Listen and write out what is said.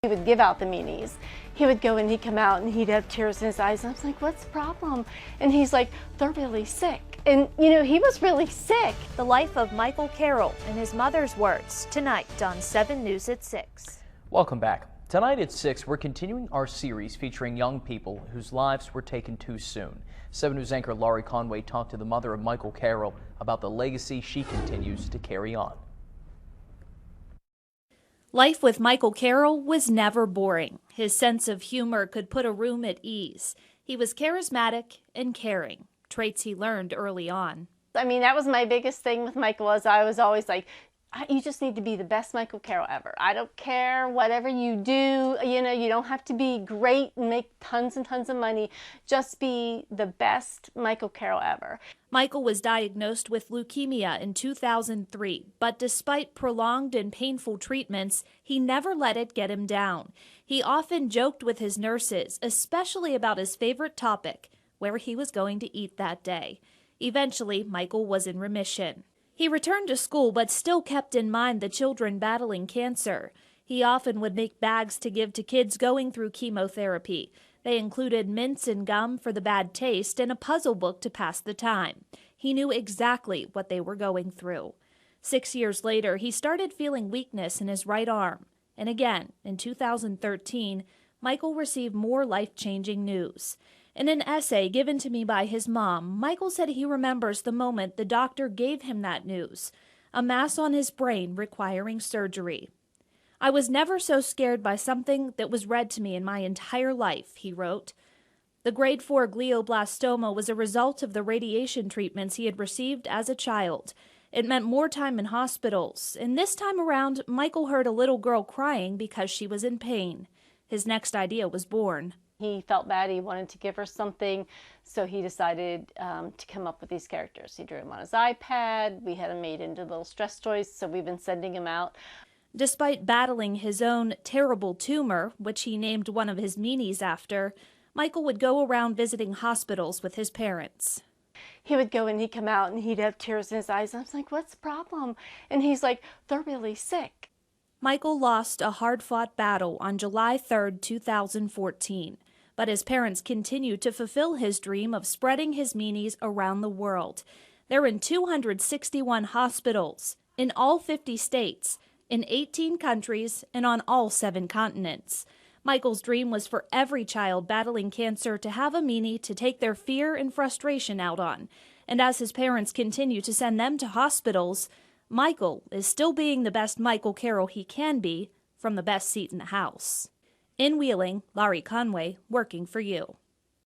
He would give out the meanies. He would go and he'd come out and he'd have tears in his eyes. And I was like, what's the problem? And he's like, they're really sick. And, you know, he was really sick. The life of Michael Carroll in his mother's words tonight on 7 News at 6. Welcome back. Tonight at 6, we're continuing our series featuring young people whose lives were taken too soon. 7 News anchor Laurie Conway talked to the mother of Michael Carroll about the legacy she continues to carry on. Life with Michael Carroll was never boring. His sense of humor could put a room at ease. He was charismatic and caring, traits he learned early on. I mean, that was my biggest thing with Michael, was I was always like, you just need to be the best Michael Carroll ever. I don't care whatever you do, you know, you don't have to be great and make tons and tons of money. Just be the best Michael Carroll ever. Michael was diagnosed with leukemia in 2003, but despite prolonged and painful treatments, he never let it get him down. He often joked with his nurses, especially about his favorite topic, where he was going to eat that day. Eventually, Michael was in remission. He returned to school but still kept in mind the children battling cancer. He often would make bags to give to kids going through chemotherapy. They included mints and gum for the bad taste and a puzzle book to pass the time. He knew exactly what they were going through. 6 years later, he started feeling weakness in his right arm. And again, in 2013, Michael received more life-changing news. In an essay given to me by his mom, Michael said he remembers the moment the doctor gave him that news, a mass on his brain requiring surgery. I was never so scared by something that was read to me in my entire life, he wrote. The grade 4 glioblastoma was a result of the radiation treatments he had received as a child. It meant more time in hospitals, and this time around, Michael heard a little girl crying because she was in pain. His next idea was born. He felt bad, he wanted to give her something, so he decided to come up with these characters. He drew them on his iPad, we had them made into little stress toys, so we've been sending them out. Despite battling his own terrible tumor, which he named one of his meanies after, Michael would go around visiting hospitals with his parents. He would go and he'd come out and he'd have tears in his eyes. And I was like, what's the problem? And he's like, they're really sick. Michael lost a hard-fought battle on July 3, 2014. But his parents continue to fulfill his dream of spreading his meanies around the world. They're in 261 hospitals, in all 50 states, in 18 countries, and on all 7 continents. Michael's dream was for every child battling cancer to have a meanie to take their fear and frustration out on. And as his parents continue to send them to hospitals, Michael is still being the best Michael Carroll he can be from the best seat in the house. In Wheeling, Laurie Conway, working for you.